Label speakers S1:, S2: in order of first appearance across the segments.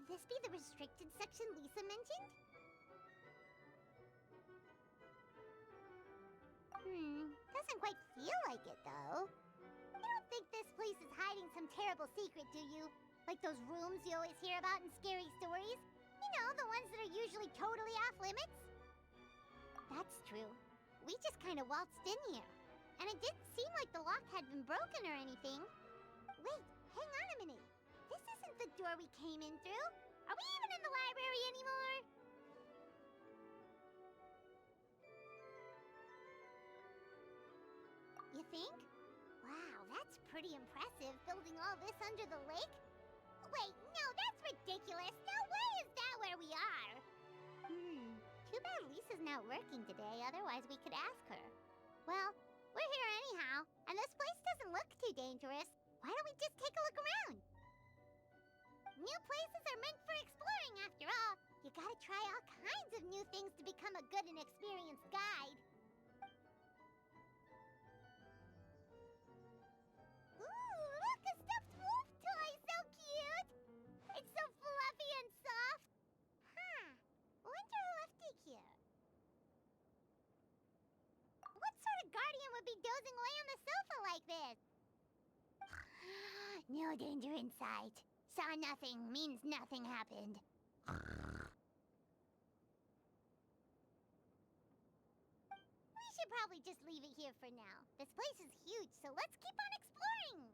S1: Could this be the restricted section Lisa mentioned? Doesn't quite feel like it, though. You don't think this place is hiding some terrible secret, do you? Like those rooms you always hear about in scary stories? You know, the ones that are usually totally off limits? That's true. We just kind of waltzed in here. And it didn't seem like the lock had been broken or anything. Wait, hang on a minute. This isn't the door we came in through. Are we even in the library anymore? You think? Wow, that's pretty impressive, building all this under the lake. Wait, no, that's ridiculous. No way is that where we are. Too bad Lisa's not working today, otherwise we could ask her. Well, we're here anyhow, and this place doesn't look too dangerous. Why don't we just take a look around? New places are meant for exploring, after all. You gotta try all kinds of new things to become a good and experienced guide. Ooh, look, a stuffed wolf toy! So cute! It's so fluffy and soft. Huh. Wonder who left it here. What sort of guardian would be dozing away on the sofa like this? No danger in sight. Saw nothing means nothing happened. We should probably just leave it here for now. This place is huge, so let's keep on exploring.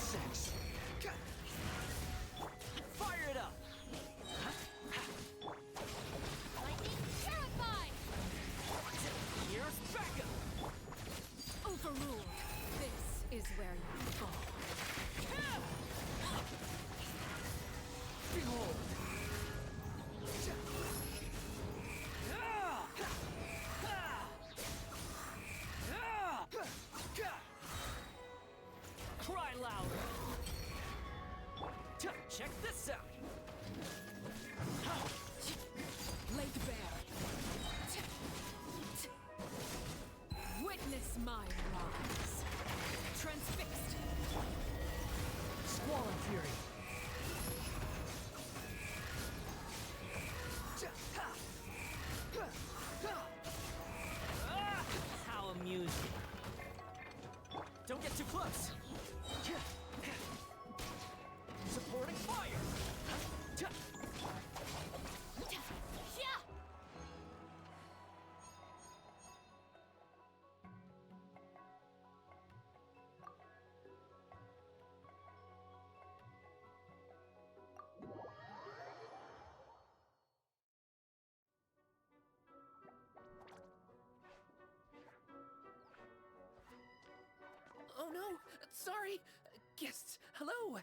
S2: sex. Fire it up!
S3: Lightning terrified!
S2: Here's backup!
S3: Overruled. This is where you fall.
S2: Behold! Cry louder! Check this out!
S3: Laid bare. Witness my rise. Transfixed.
S2: Squall and fury! How amusing! Don't get too close! Supporting fire!
S3: Yeah!
S4: Oh no! Sorry! Guests, hello!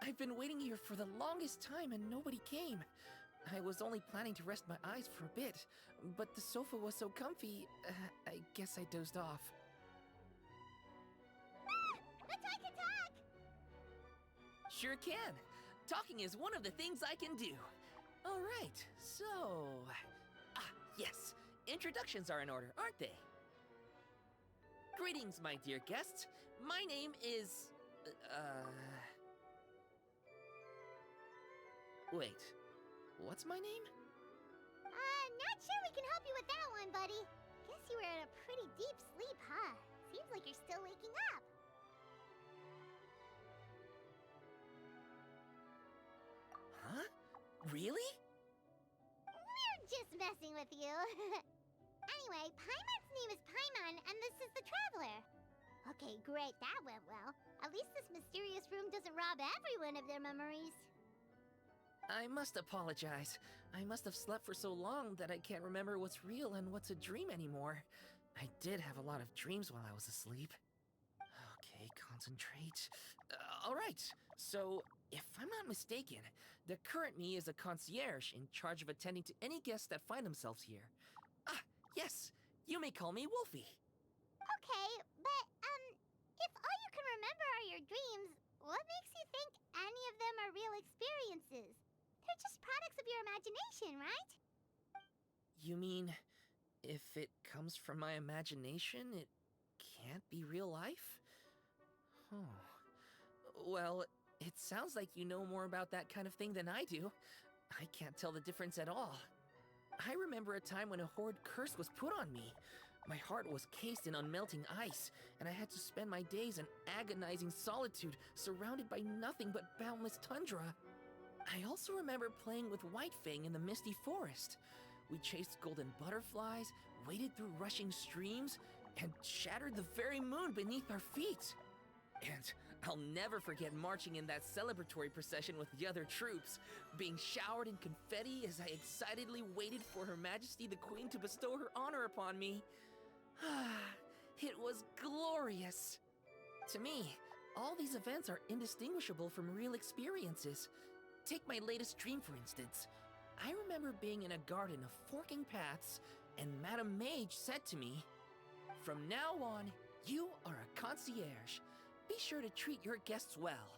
S4: I've been waiting here for the longest time and nobody came. I was only planning to rest my eyes for a bit, but the sofa was so comfy, I guess I dozed off.
S1: Let's I can talk!
S4: Sure can! Talking is one of the things I can do. Alright, so... yes. Introductions are in order, aren't they? Greetings, my dear guests. My name is... Wait. What's my name?
S1: Not sure we can help you with that one, buddy. Guess you were in a pretty deep sleep, huh? Seems like you're still waking up.
S4: Huh? Really?
S1: We're just messing with you. Anyway, Paimon's name is Paimon, and this is the Traveler. Okay, great, that went well. At least this mysterious room doesn't rob everyone of their memories.
S4: I must apologize. I must have slept for so long that I can't remember what's real and what's a dream anymore. I did have a lot of dreams while I was asleep. Okay, concentrate. Alright, so if I'm not mistaken, the current me is a concierge in charge of attending to any guests that find themselves here. Yes, you may call me Wolfie.
S1: Okay, but, if all you can remember are your dreams, what makes you think any of them are real experiences? They're just products of your imagination, right?
S4: You mean, if it comes from my imagination, it can't be real life? Oh. Well, it sounds like you know more about that kind of thing than I do. I can't tell the difference at all. I remember a time when a horrid curse was put on me. My heart was cased in unmelting ice, and I had to spend my days in agonizing solitude, surrounded by nothing but boundless tundra. I also remember playing with Whitefang in the misty forest. We chased golden butterflies, waded through rushing streams, and shattered the very moon beneath our feet. And I'll never forget marching in that celebratory procession with the other troops, being showered in confetti as I excitedly waited for Her Majesty the Queen to bestow her honor upon me. It was glorious. To me, all these events are indistinguishable from real experiences. Take my latest dream, for instance. I remember being in a garden of forking paths, and Madame Mage said to me, "From now on, you are a concierge. Be sure to treat your guests well."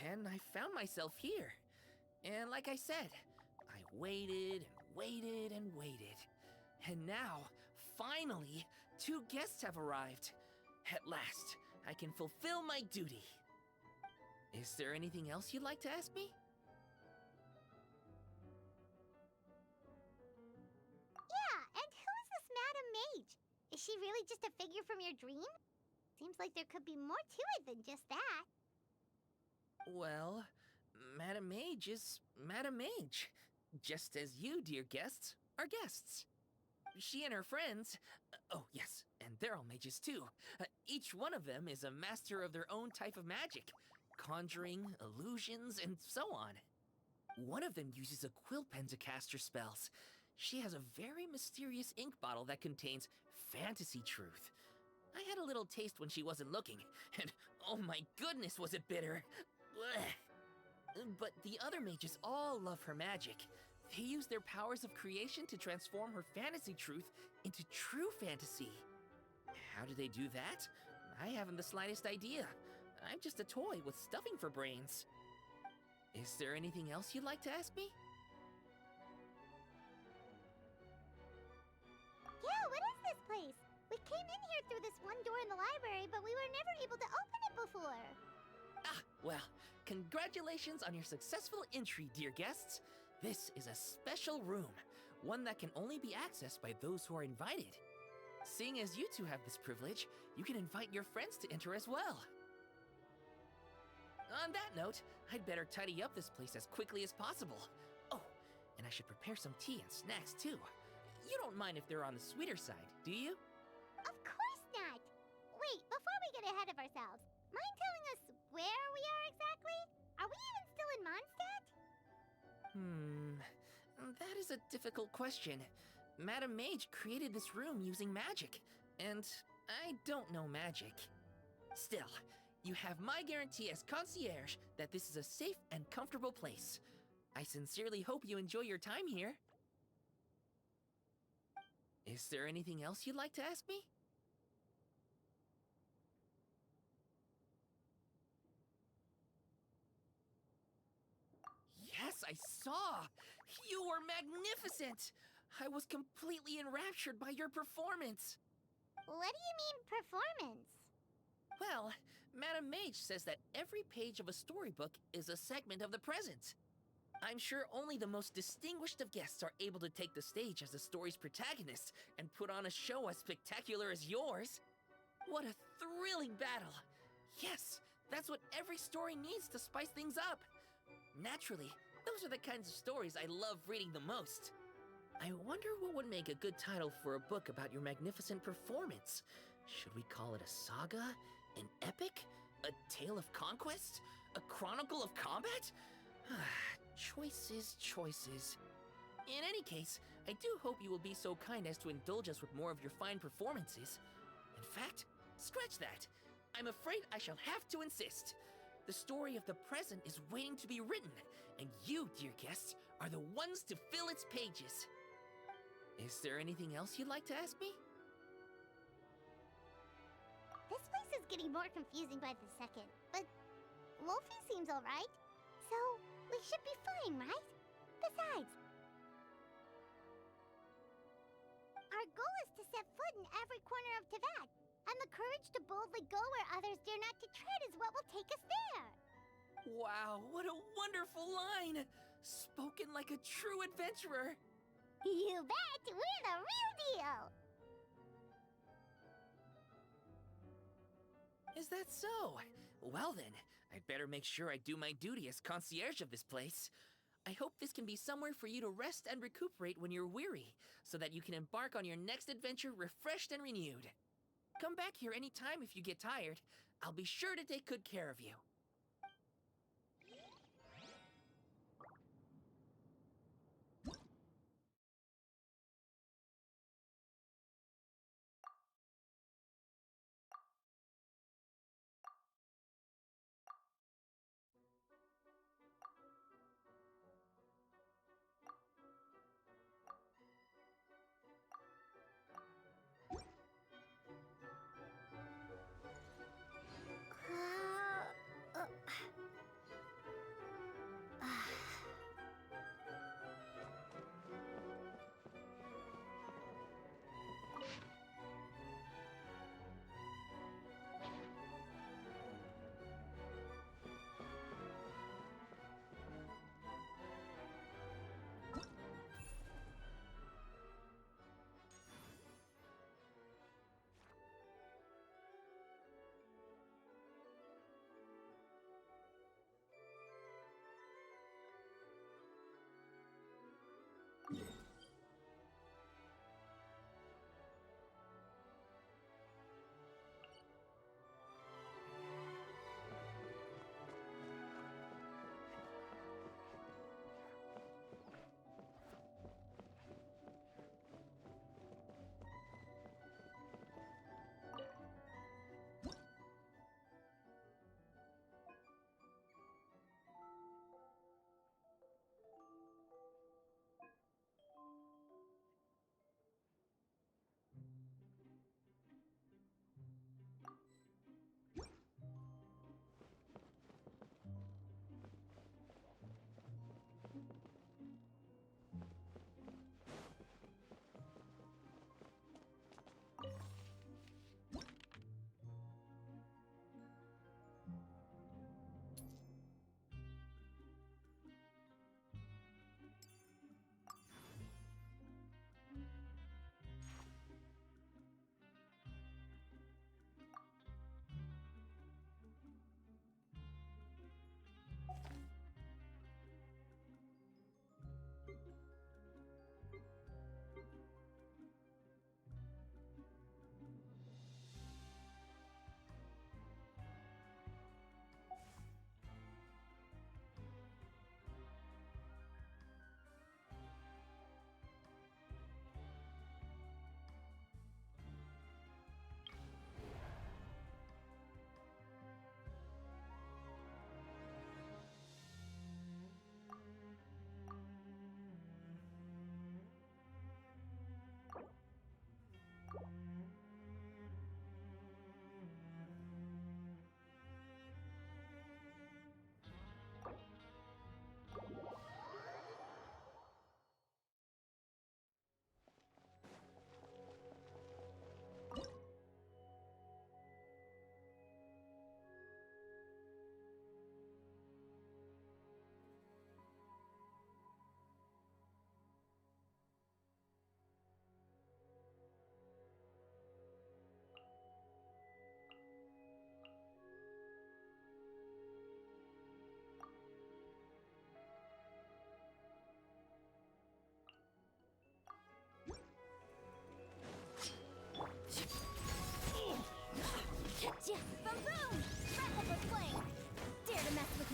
S4: And I found myself here. And like I said, I waited and waited and waited. And now, finally, 2 guests have arrived. At last, I can fulfill my duty. Is there anything else you'd like to ask me?
S1: Yeah, and who is this Madame Mage? Is she really just a figure from your dream? Seems like there could be more to it than just that.
S4: Well, Madame Mage is Madame Mage. Just as you, dear guests, are guests. She and her friends, oh yes, and they're all mages too. Each one of them is a master of their own type of magic. Conjuring, illusions, and so on. One of them uses a quill pen to cast her spells. She has a very mysterious ink bottle that contains fantasy truth. I had a little taste when she wasn't looking, and oh my goodness was it bitter! Blech. But the other mages all love her magic. They use their powers of creation to transform her fantasy truth into true fantasy. How do they do that? I haven't the slightest idea. I'm just a toy with stuffing for brains. Is there anything else you'd like to ask me?
S1: Yeah, what is this place? We came in here through this one door in the library, but we were never able to open it before.
S4: Ah, well, congratulations on your successful entry, dear guests. This is a special room, one that can only be accessed by those who are invited. Seeing as you two have this privilege, you can invite your friends to enter as well. On that note, I'd better tidy up this place as quickly as possible. Oh, and I should prepare some tea and snacks too. You don't mind if they're on the sweeter side, do you?
S1: Of course not! Wait, before we get ahead of ourselves, mind telling us where we are exactly? Are we even still in Mondstadt?
S4: That is a difficult question. Madam Mage created this room using magic, and I don't know magic. Still, you have my guarantee as concierge that this is a safe and comfortable place. I sincerely hope you enjoy your time here. Is there anything else you'd like to ask me? Yes, I saw! You were magnificent! I was completely enraptured by your performance!
S1: What do you mean, performance?
S4: Well, Madam Mage says that every page of a storybook is a segment of the present. I'm sure only the most distinguished of guests are able to take the stage as the story's protagonist and put on a show as spectacular as yours. What a thrilling battle! Yes, that's what every story needs to spice things up. Naturally, those are the kinds of stories I love reading the most. I wonder what would make a good title for a book about your magnificent performance. Should we call it a saga? An epic? A tale of conquest? A chronicle of combat? Choices, choices. In any case, I do hope you will be so kind as to indulge us with more of your fine performances. In fact, scratch that. I'm afraid I shall have to insist. The story of the present is waiting to be written, and you, dear guests, are the ones to fill its pages. Is there anything else you'd like to ask me?
S1: This place is getting more confusing by the second, but Wolfie seems alright, so we should be fine, right? Besides, our goal is to set foot in every corner of Teyvat, and the courage to boldly go where others dare not to tread is what will take us there.
S4: Wow, what a wonderful line! Spoken like a true adventurer!
S1: You bet! We're the real deal!
S4: Is that so? Well then, I'd better make sure I do my duty as concierge of this place. I hope this can be somewhere for you to rest and recuperate when you're weary, so that you can embark on your next adventure refreshed and renewed. Come back here anytime if you get tired. I'll be sure to take good care of you.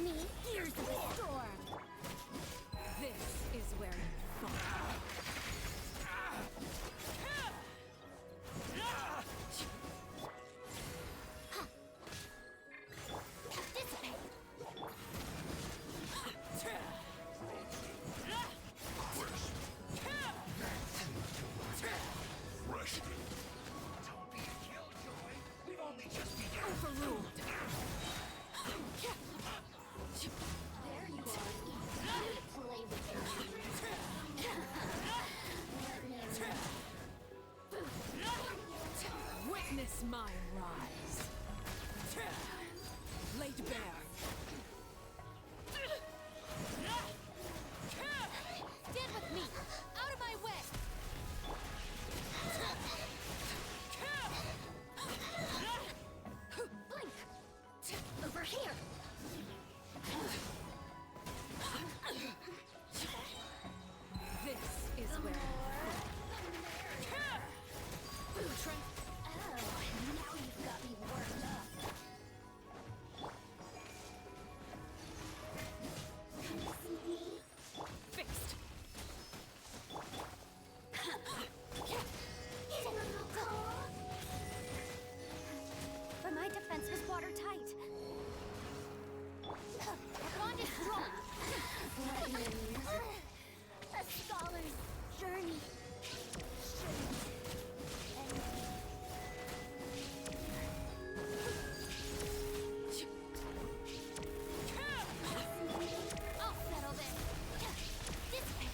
S1: me, gears of the storm.
S3: This is where you fall.
S1: Dissipate.
S3: Overruled.
S1: There you are. Play with
S3: Witness my rise. Laid bare.
S1: Stand with me. Out of my way. Blink. Over here.
S3: This is where you fall.
S1: Oh, now you've got me worked up.
S3: Fixed.
S1: But my defense was watertight. The bond is strong. A scholar's journey shouldn't end. I'll settle this. This way.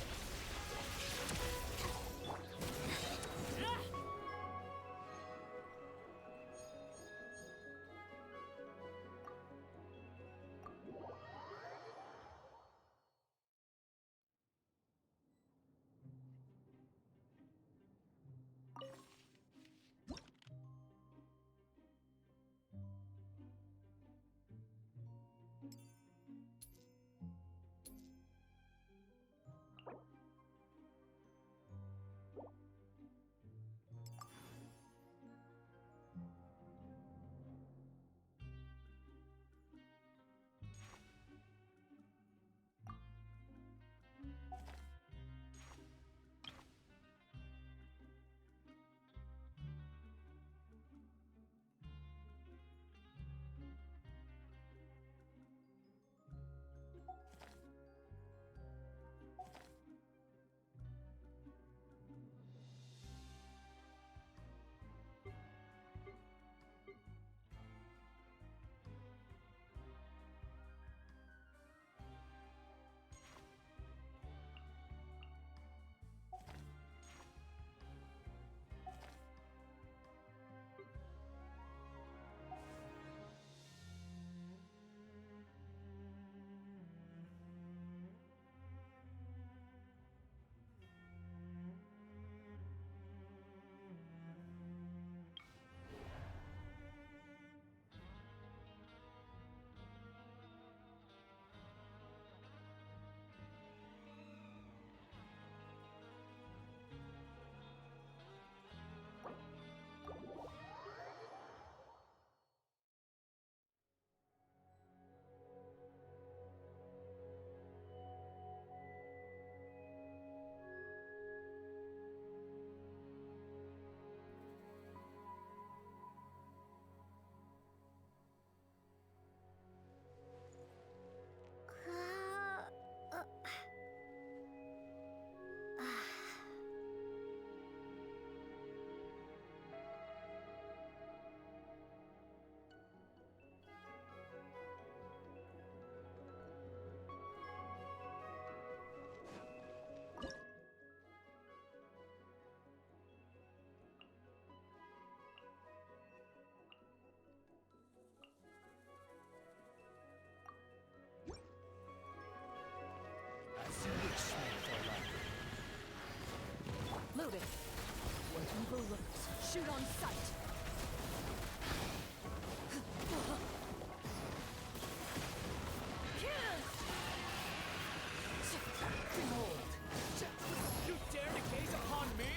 S3: Loaded. Where evil lurks, shoot on sight.
S2: Behold! You dare to gaze upon me?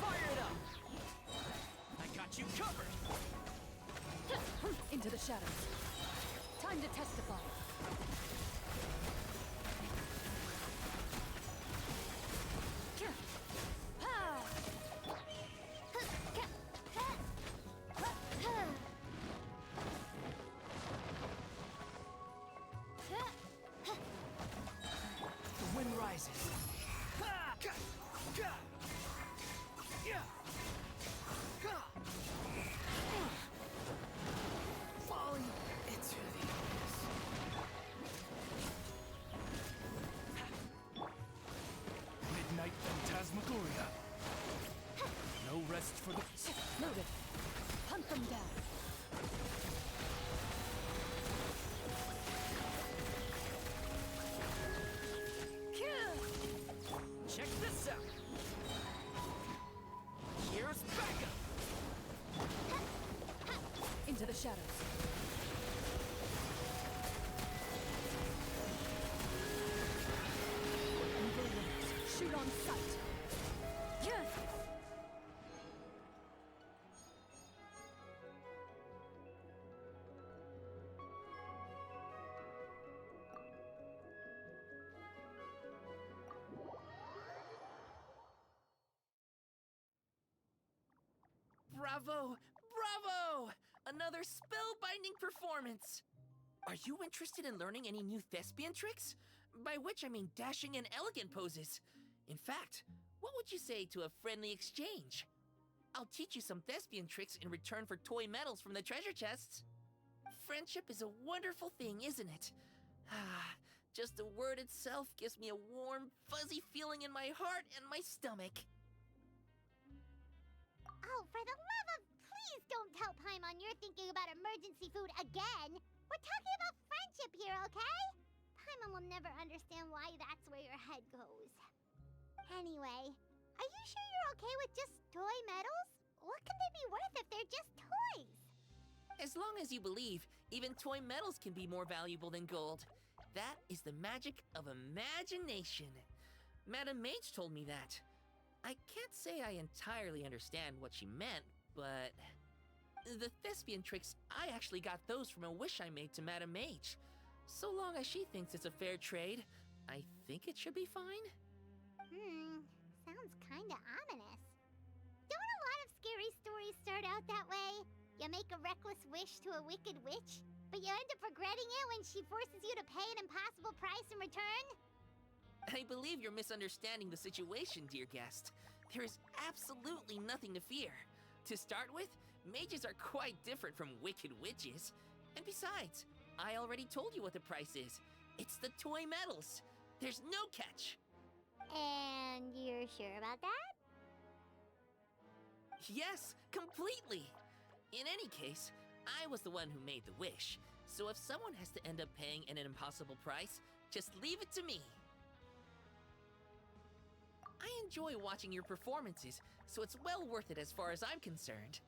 S2: Fire it up! I got you covered!
S3: Into the shadows. Time to testify.
S2: The wind rises. Falling into the abyss. Midnight phantasmagoria. No rest for the...
S3: Noted. Hunt them down.
S2: Check this out. Here's backup.
S3: Into the shadows. Evil winners. Shoot on sight. Yes!
S4: Bravo! Bravo! Another spellbinding performance! Are you interested in learning any new thespian tricks? By which I mean dashing and elegant poses. In fact, what would you say to a friendly exchange? I'll teach you some thespian tricks in return for toy medals from the treasure chests. Friendship is a wonderful thing, isn't it? Just the word itself gives me a warm, fuzzy feeling in my heart and my stomach.
S1: Oh, for the love of... Please don't tell Paimon you're thinking about emergency food again! We're talking about friendship here, okay? Paimon will never understand why that's where your head goes. Anyway, are you sure you're okay with just toy medals? What can they be worth if they're just toys?
S4: As long as you believe, even toy medals can be more valuable than gold. That is the magic of imagination. Madame Mage told me that. I can't say I entirely understand what she meant, but... The thespian tricks, I actually got those from a wish I made to Madame Mage. So long as she thinks it's a fair trade, I think it should be fine.
S1: Sounds kinda ominous. Don't a lot of scary stories start out that way? You make a reckless wish to a wicked witch, but you end up regretting it when she forces you to pay an impossible price in return?
S4: I believe you're misunderstanding the situation, dear guest. There is absolutely nothing to fear. To start with, mages are quite different from wicked witches. And besides, I already told you what the price is. It's the toy medals. There's no catch.
S1: And you're sure about that?
S4: Yes, completely. In any case, I was the one who made the wish. So if someone has to end up paying an impossible price, just leave it to me. I enjoy watching your performances, so it's well worth it as far as I'm concerned.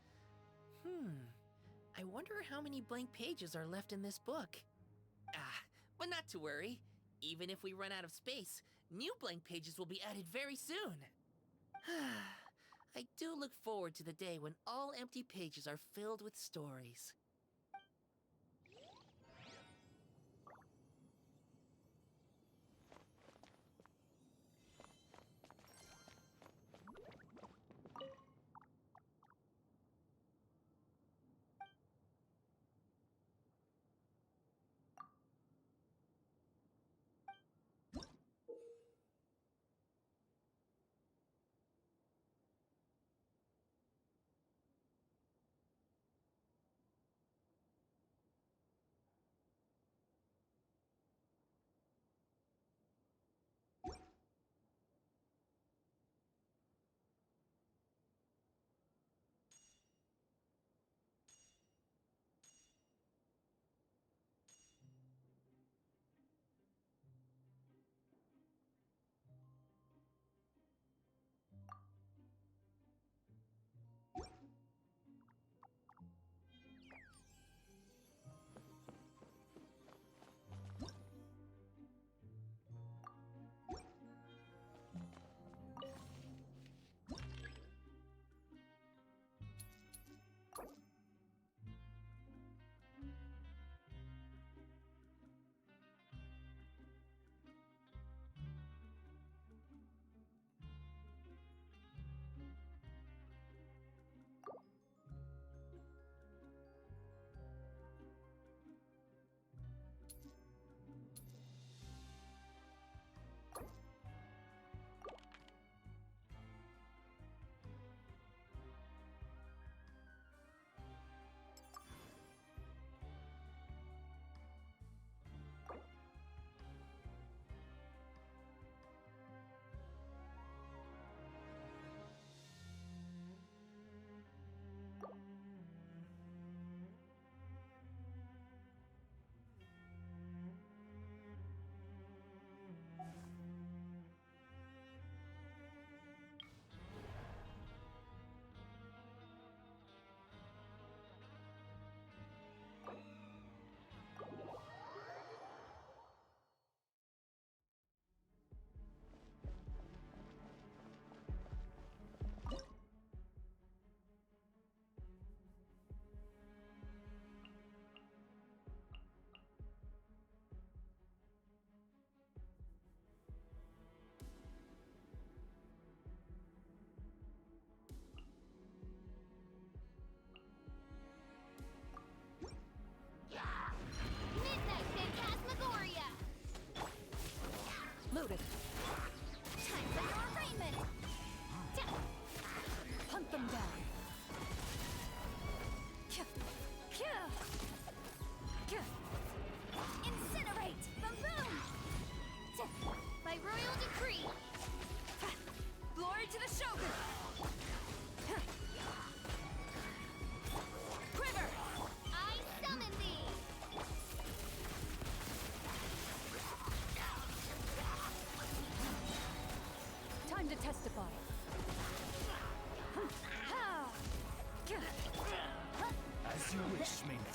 S4: I wonder how many blank pages are left in this book. But not to worry. Even if we run out of space, new blank pages will be added very soon. I do look forward to the day when all empty pages are filled with stories.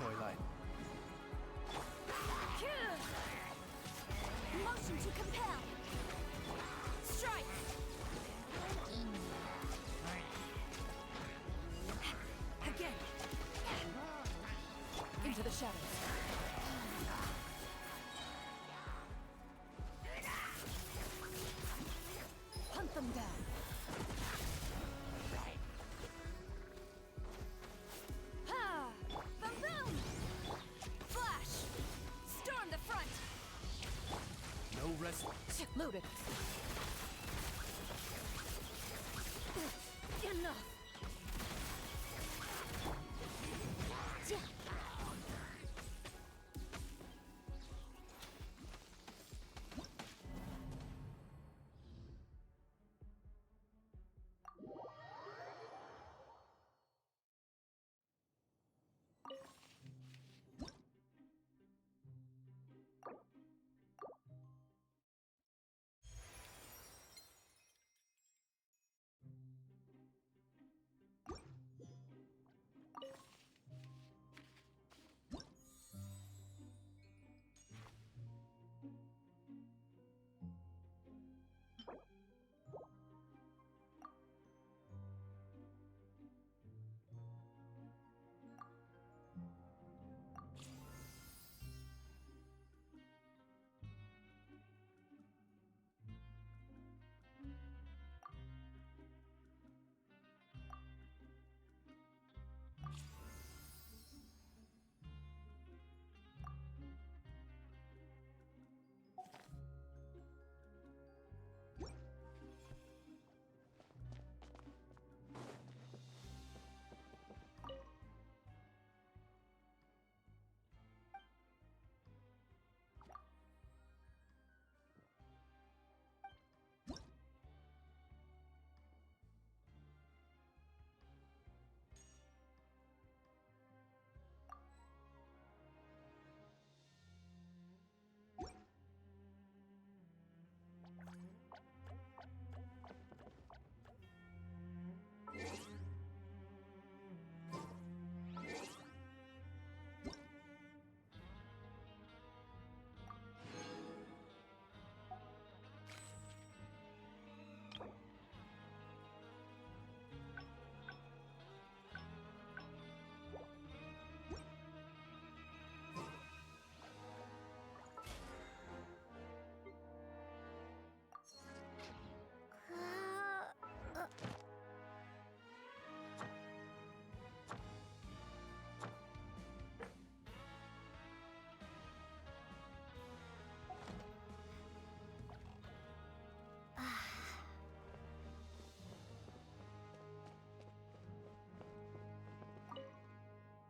S2: storyline.
S3: Motion to compel. Strike. Again. Into the shadows. Hunt them down. Ha! Boom boom! Flash! Storm the front!
S2: No rest.
S3: Loaded. Enough.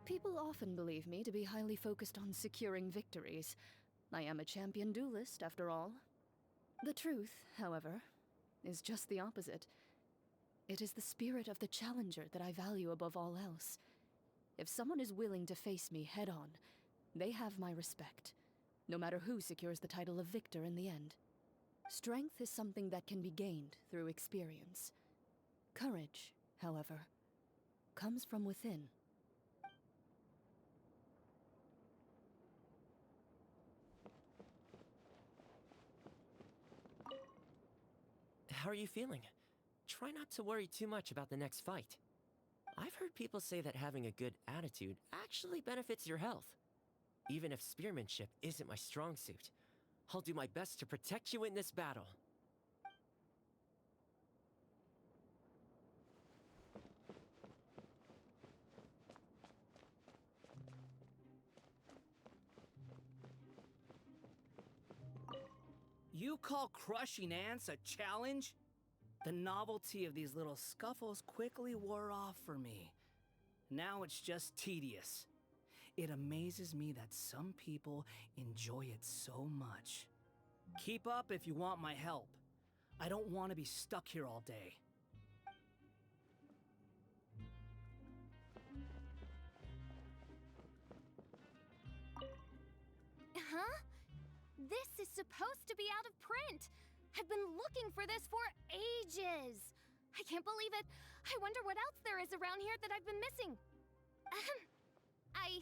S3: People often believe me to be highly focused on securing victories. I am a champion duelist, after all. The truth, however, is just the opposite. It is the spirit of the challenger that I value above all else. If someone is willing to face me head-on, they have my respect, no matter who secures the title of victor in the end. Strength is something that can be gained through experience. Courage, however, comes from within.
S5: How are you feeling? Try not to worry too much about the next fight. I've heard people say that having a good attitude actually benefits your health. Even if spearmanship isn't my strong suit, I'll do my best to protect you in this battle.
S2: You call crushing ants a challenge? The novelty of these little scuffles quickly wore off for me. Now it's just tedious. It amazes me that some people enjoy it so much. Keep up if you want my help. I don't want to be stuck here all day.
S6: Huh? This is supposed to be out of print. I've been looking for this for ages. I can't believe it. I wonder what else there is around here that I've been missing. I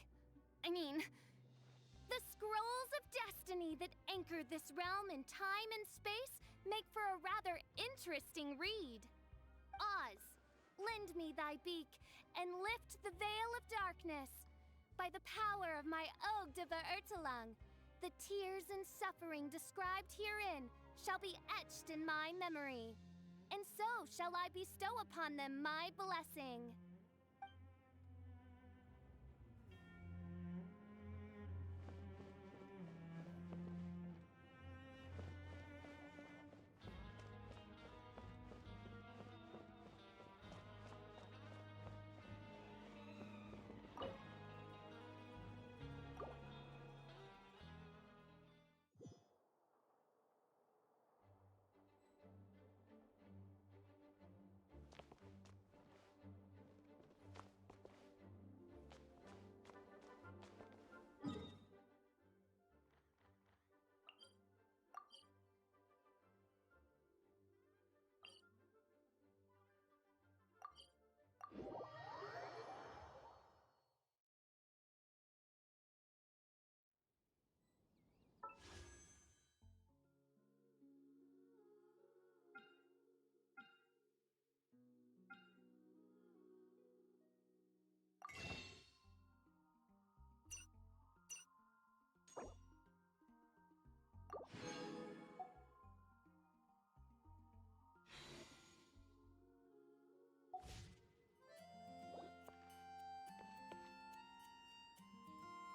S6: anchored this realm in time and space make for a rather interesting read. Oz, lend me thy beak and lift the veil of darkness. By the power of my Ode de Verurteilung, the tears and suffering described herein shall be etched in my memory. And so shall I bestow upon them my blessing.